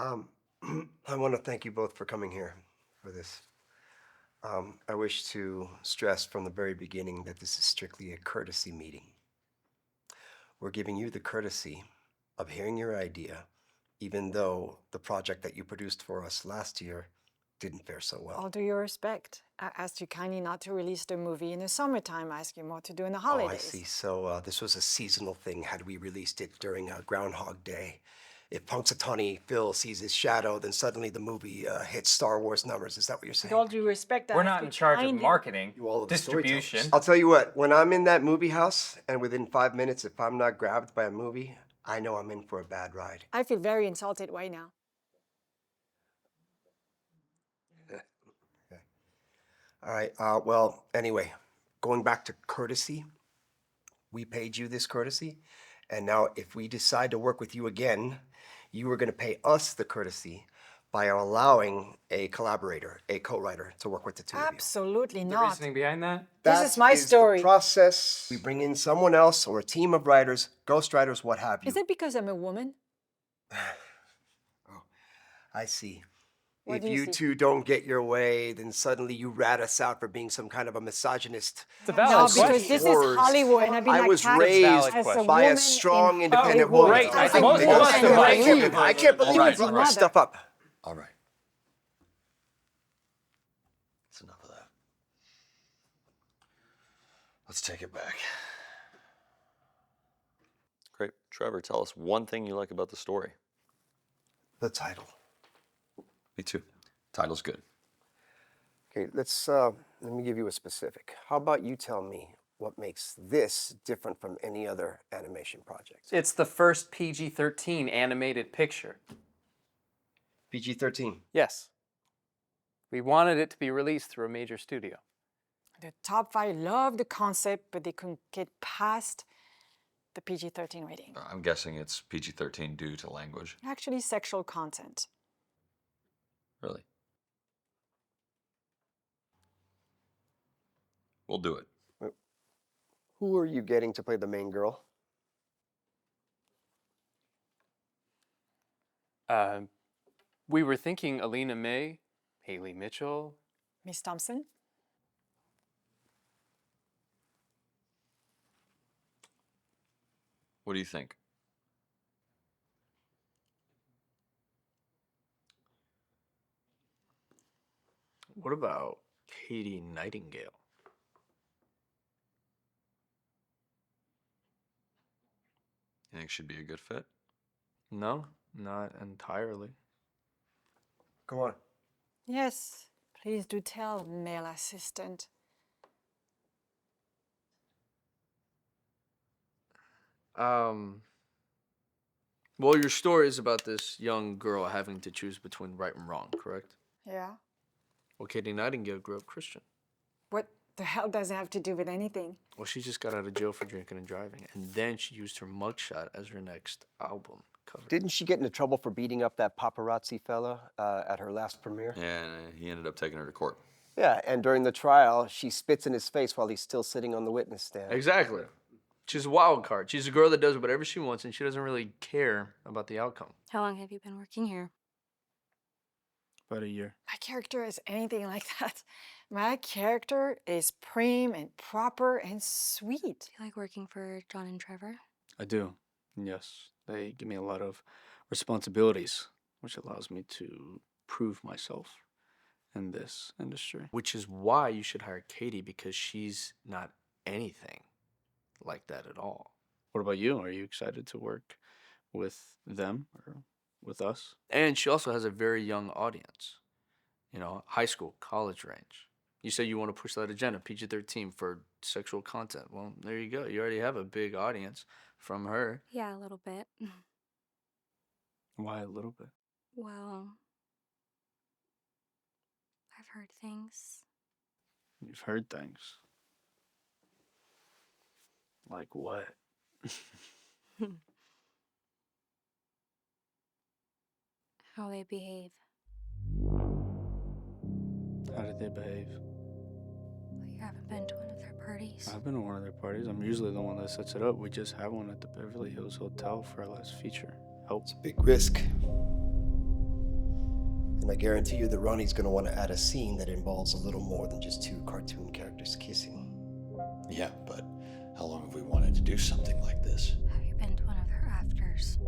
Um, I want to thank you both for coming here for this. I wish to stress from the very beginning that this is strictly a courtesy meeting. We're giving you the courtesy of hearing your idea, even though the project that you produced for us last year didn't fare so well. All due your respect. I asked you kindly not to release the movie in the summertime. I asked you more to do in the Oh, holidays. I see. So this was a seasonal thing. Had we released it during Groundhog Day, if Punxsutawney Phil sees his shadow, then suddenly the movie hits Star Wars numbers. Is that what you're saying? With all due respect, I We're asked not you in charge of kindly- marketing, You all are the distribution. storytellers. I'll tell you what, when I'm in that movie house and within 5 minutes, if I'm not grabbed by a movie, I know I'm in for a bad ride. I feel very insulted right now. Okay. All right, well, anyway, going back to courtesy, we paid you this courtesy, and now if we decide to work with you again, you are going to pay us the courtesy by allowing a collaborator, a co-writer, to work with the two of you. Absolutely The not. reasoning behind that? This is my story. The process. We bring in someone else or a team of writers, ghostwriters, what have you. Is it because I'm a woman? Oh, I see. What If do you you see? two don't get your way, then suddenly you rat us out for being some kind of a misogynist. It's a valid No, question. because this is Horrors. Hollywood, and I've been I was attacked raised as a by a woman strong, in independent Hollywood. woman. Great. As I a most of woman us in have Hollywood. I can't believe All you right, bring all this right. stuff up. All right. That's enough of that. Let's take it back. Great. Trevor, tell us one thing you like about the story. The title. Me too. Title's good. Okay, let me give you a specific. How about you tell me what makes this different from any other animation project? It's the first PG-13 animated picture. PG-13. Yes. We wanted it to be released through a major studio. The top 5 loved the concept, but they couldn't get past the PG-13 rating. I'm guessing it's PG-13 due to language. Actually, sexual content. Really? We'll do it. Who are you getting to play the main girl? We were thinking Alina May, Haley Mitchell. Miss Thompson? What do you think? What about Katie Nightingale? You think she'd be a good fit? No, not entirely. Come on. Yes, please do tell, male assistant. Well, your story is about this young girl having to choose between right and wrong, correct? Yeah? Well, Katie Nightingale grew up Christian. What the hell does it have to do with anything? Well, she just got out of jail for drinking and driving, and then she used her mugshot as her next album cover. Didn't she get into trouble for beating up that paparazzi fella at her last premiere? Yeah, and he ended up taking her to court. Yeah, and during the trial, she spits in his face while he's still sitting on the witness stand. Exactly. She's a wild card. She's a girl that does whatever she wants, and she doesn't really care about the outcome. How long have you been working here? About a year. My character is anything like that. My character is prim and proper and sweet. Do you like working for John and Trevor? I do. Yes. They give me a lot of responsibilities, which allows me to prove myself in this industry. Which is why you should hire Katie, because she's not anything like that at all. What about you? Are you excited to work with them or with us? And she also has a very young audience. You know, high school, college range. You say you want to push that agenda, PG-13 for sexual content. Well, there you go. You already have a big audience from her. Yeah, a little bit. Why a little bit? Well, I've heard things. You've heard things. Like what? How they behave. How did they behave? Well, you haven't been to one of their parties. I've been to one of their parties. I'm usually the one that sets it up. We just had one at the Beverly Hills Hotel for our last feature. Help. It's a big risk. And I guarantee you that Ronnie's going to want to add a scene that involves a little more than just two cartoon characters kissing. Yeah, but how long have we wanted to do something like this? Have you been to one of their afters?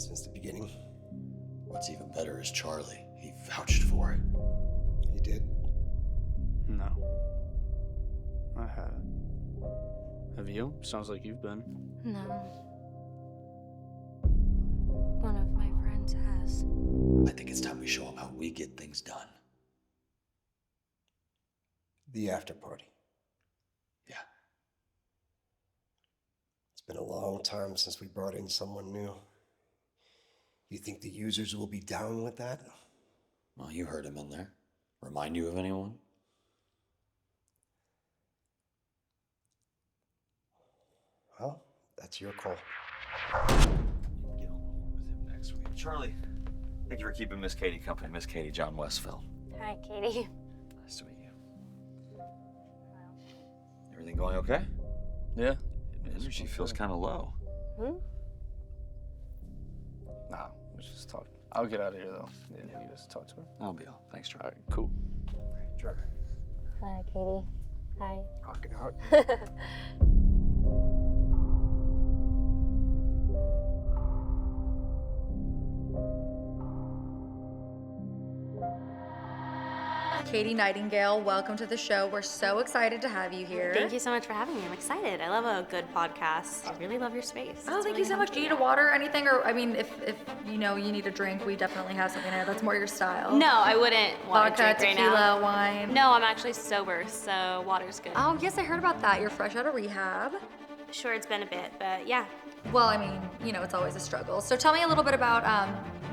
Since the beginning. What's even better is Charlie. He vouched for it. He did. No. I haven't. Have you? Sounds like you've been. No. One of my friends has. I think it's time we show him how we get things done. The after party. Yeah. It's been a long time since we brought in someone new. You think the users will be down with that? Well, you heard him in there. Remind you of anyone? Well, that's your call. Get on with him next week. Charlie, thank you for keeping Miss Katie company. Miss Katie, John Westphal. Hi, Katie. Nice to meet you. Everything going okay? Yeah. Energy feels kind of low. Nah, let's just talk. I'll get out of here though. Yeah, you guys talk to her. I'll be all. Thanks, Charlie. All right, cool. Trevor. Hi, Katie. Hi. Rock it out. Katie Nightingale, welcome to the show. We're so excited to have you here. Thank you so much for having me. I'm excited. I love a good podcast. I really love your space. Oh, It's thank really you so much. Do you need a comfy. water or anything? Or, I mean, if you know you need a drink, we definitely have something there. That's more your style. No, I wouldn't want Vodka, to drink tequila, right now. wine. No, I'm actually sober, so water's good. Oh, yes, I heard about that. You're fresh out of rehab. Sure, it's been a bit, but yeah. Well, I mean, you know, it's always a struggle. So tell me a little bit about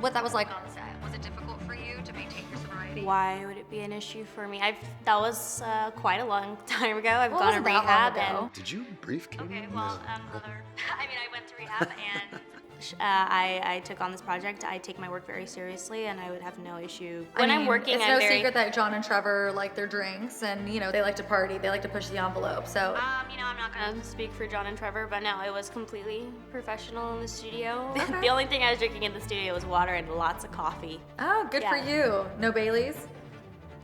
what that was like on set. Was it difficult for you to maintain your sobriety? Why would it be an issue for me? That was quite a long time ago. I've Well, gone to it wasn't that long rehab ago. and Did you brief Katie? okay, on well, this? I mean, I went to rehab and I took on this project. I take my work very seriously, and I would have no issue when I I'm mean, working. It's I'm no very, secret that John and Trevor like their drinks, and you know they like to party. They like to push the envelope. So You know, I'm not gonna speak for John and Trevor, but no, it was completely professional in the studio. Okay. The only thing I was drinking in the studio was water and lots of coffee. oh, good for Yeah. you. No Baileys.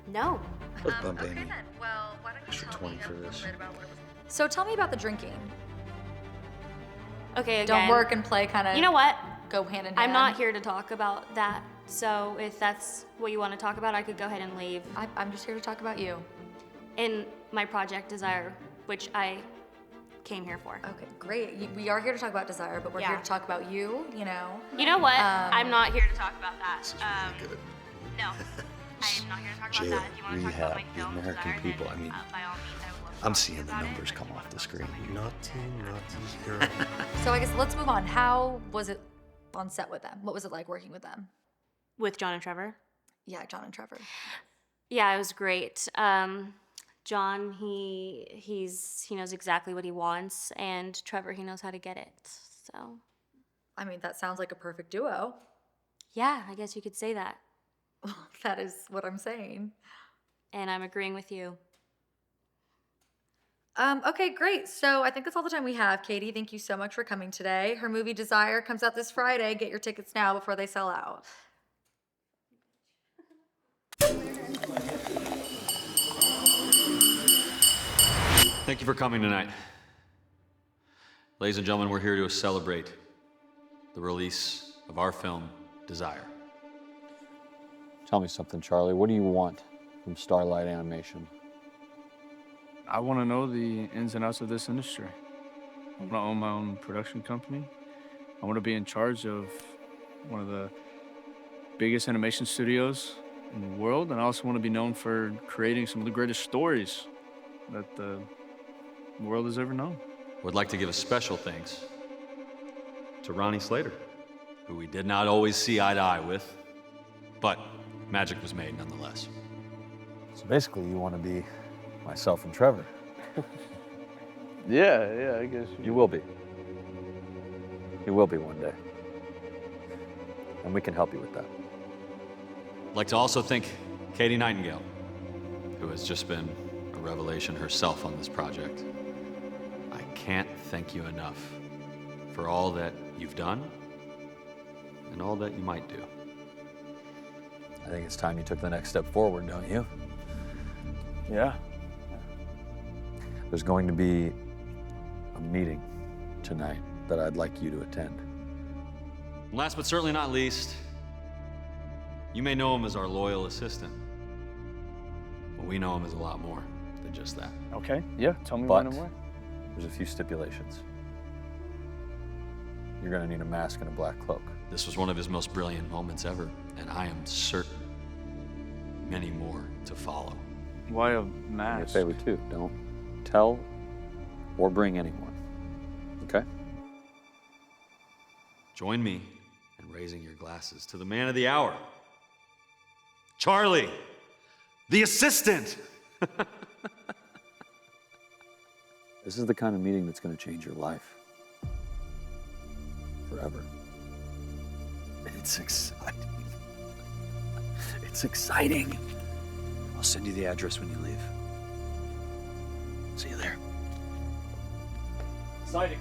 No. Let's bump okay Amy. then. Well, why don't you Extra tell 20 me for a little this. bit about what it was? So tell me about the drinking. Okay, Don't again, work and play kind of. You know what? Go hand in hand. I'm not here to talk about that. So if that's what you want to talk about, I could go ahead and leave. I'm just here to talk about you. In my project Desire, which I came here for. Okay, great. We are here to talk about Desire, but we're here Yeah. to talk about you. You know. You know what? Um, I'm not here to talk about that. This is really good. No. I'm not here to talk about Jail, that. If you want to talk about my rehab, the film, American Desire, people, then, I mean, by all means, I would love to I'm talk to seeing you the about it, numbers but come no, off the that's screen. not my Naughty girl. So I guess let's move on. How was it on set with them? What was it like working with them? With John and Trevor? Yeah, John and Trevor. Yeah, it was great. John, he knows exactly what he wants, and Trevor, he knows how to get it. So I mean, that sounds like a perfect duo. yeah, I guess you could say that. That is what I'm saying. And I'm agreeing with you. Okay, great. So I think that's all the time we have. Katie, thank you so much for coming today. Her movie Desire comes out this Friday. Get your tickets now before they sell out. Thank you for coming tonight. Ladies and gentlemen, we're here to celebrate the release of our film, Desire. Tell me something, Charlie. What do you want from Starlight Animation? I want to know the ins and outs of this industry. I want to own my own production company. I want to be in charge of one of the biggest animation studios in the world, and I also want to be known for creating some of the greatest stories that the world has ever known. Would like to give a special thanks to Ronnie Slater, who we did not always see eye to eye with, but magic was made nonetheless. So basically, you want to be myself and Trevor. Yeah, I guess You will be. You will be one day. And we can help you with that. I'd like to also thank Katie Nightingale, who has just been a revelation herself on this project. I can't thank you enough for all that you've done and all that you might do. I think it's time you took the next step forward, don't you? Yeah. There's going to be a meeting tonight that I'd like you to attend. And last but certainly not least, you may know him as our loyal assistant, but we know him as a lot more than just that. Okay. Yeah. Tell me But when and where. there's a few stipulations. You're gonna need a mask and a black cloak. This was one of his most brilliant moments ever, and I am certain many more to follow. Why a Do me a mask? favor too, don't tell or bring anyone, okay? Join me in raising your glasses to the man of the hour, Charlie, the assistant. This is the kind of meeting that's gonna change your life. Forever. It's exciting. It's exciting. I'll send you the address when you leave. See you there. Exciting.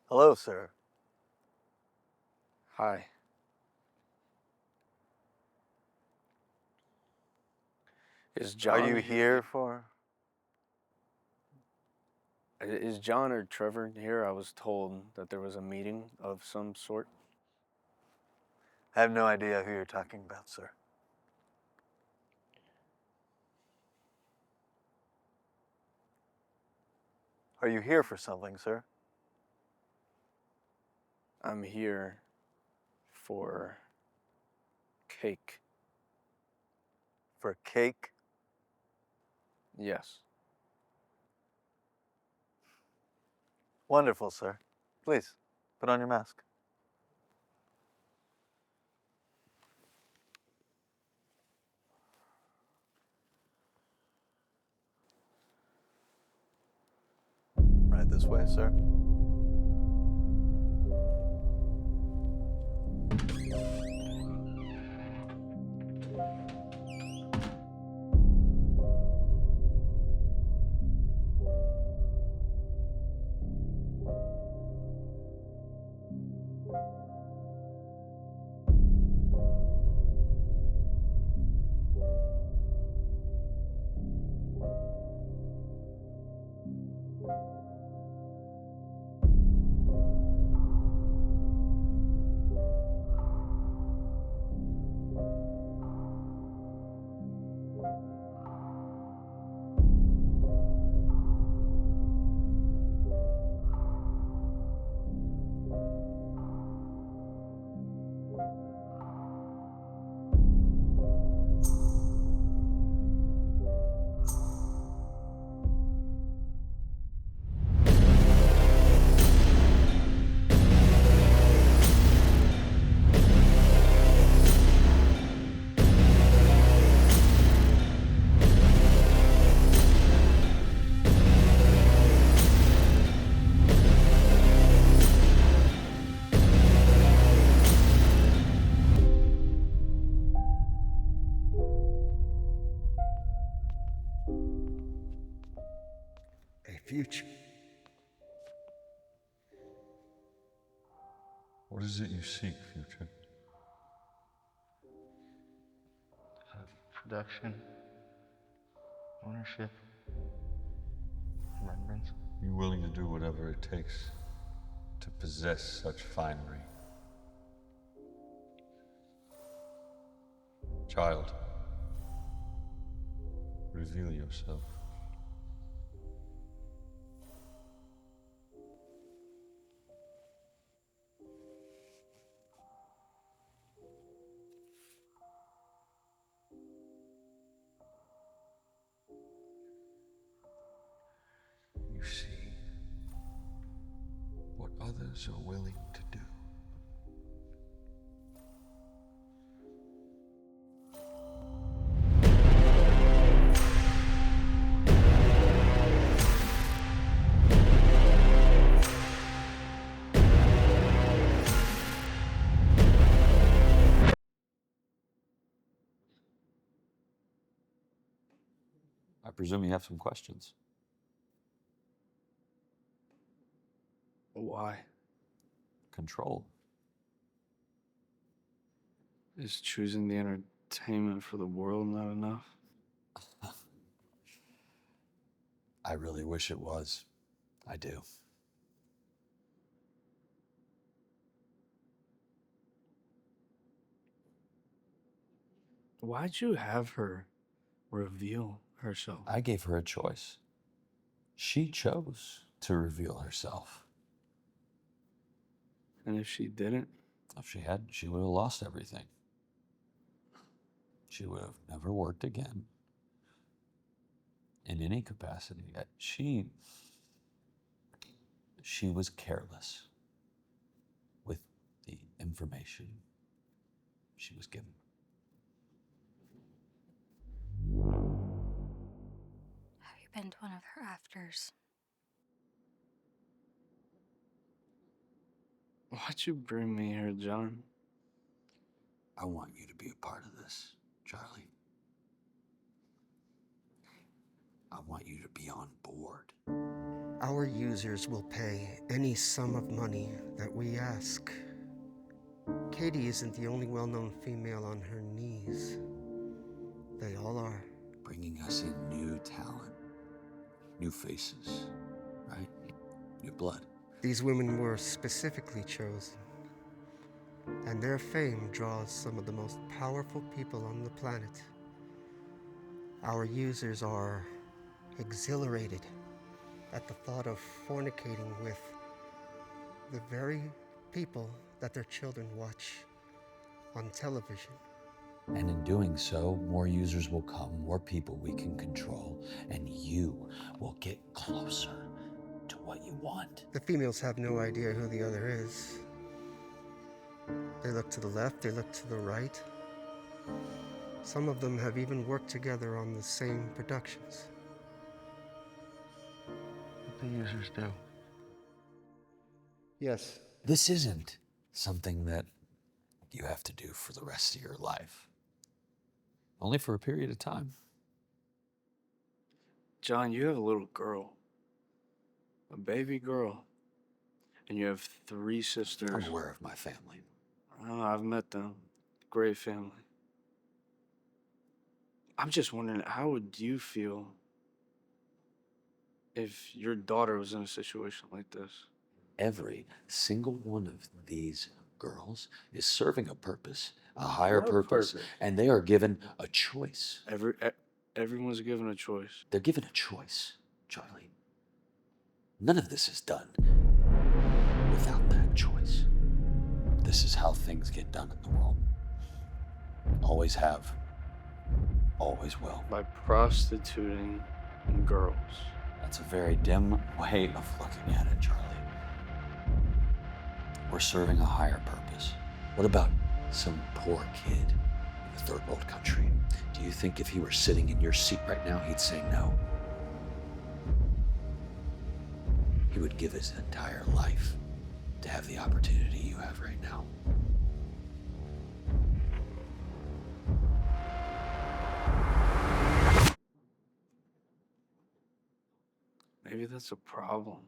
Hello, sir. Hi. Is John Are you here for? Is John or Trevor here? I was told that there was a meeting of some sort. I have no idea who you're talking about, sir. Are you here for something, sir? I'm here for cake. For cake? Yes. Wonderful, sir. Please, put on your mask. Right this way, sir. A future. What is it you seek, future? Production, ownership, remembrance. Are you willing to do whatever it takes to possess such finery? Child, reveal yourself. you see what others are willing to do. I presume you have some questions. Why? Control. Is choosing the entertainment for the world not enough? I really wish it was. I do. Why'd you have her reveal herself? I gave her a choice. She chose to reveal herself. And if she didn't? If she had, she would have lost everything. She would have never worked again in any capacity. She was careless with the information she was given. Have you been to one of their afters? Why'd you bring me here, John? I want you to be a part of this, Charlie. I want you to be on board. Our users will pay any sum of money that we ask. Katie isn't the only well-known female on her knees. They all are. Bringing us in new talent, new faces, right? New blood. These women were specifically chosen, and their fame draws some of the most powerful people on the planet. Our users are exhilarated at the thought of fornicating with the very people that their children watch on television. And in doing so, more users will come, more people we can control, and you will get closer to what you want. The females have no idea who the other is. They look to the left, they look to the right. Some of them have even worked together on the same productions. What the users do? Yes. This isn't something that you have to do for the rest of your life. Only for a period of time. John, you have a little girl. A baby girl. And you have 3 sisters. I'm aware of my family. I don't know, I've met them. Great family. I'm just wondering, how would you feel if your daughter was in a situation like this? Every single one of these girls is serving a purpose, a higher purpose, and they are given a choice. Everyone's given a choice. They're given a choice, Charlie. None of this is done without that choice. This is how things get done in the world. Always have, always will. By prostituting girls. That's a very dim way of looking at it, Charlie. We're serving a higher purpose. What about some poor kid in a third world country? Do you think if he were sitting in your seat right now, he'd say no? He would give his entire life to have the opportunity you have right now. Maybe that's a problem.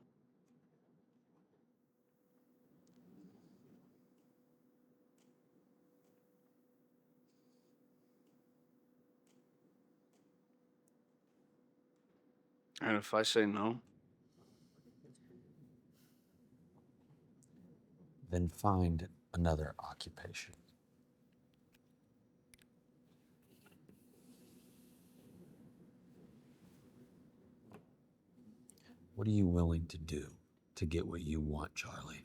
And if I say no? Then find another occupation. What are you willing to do to get what you want, Charlie?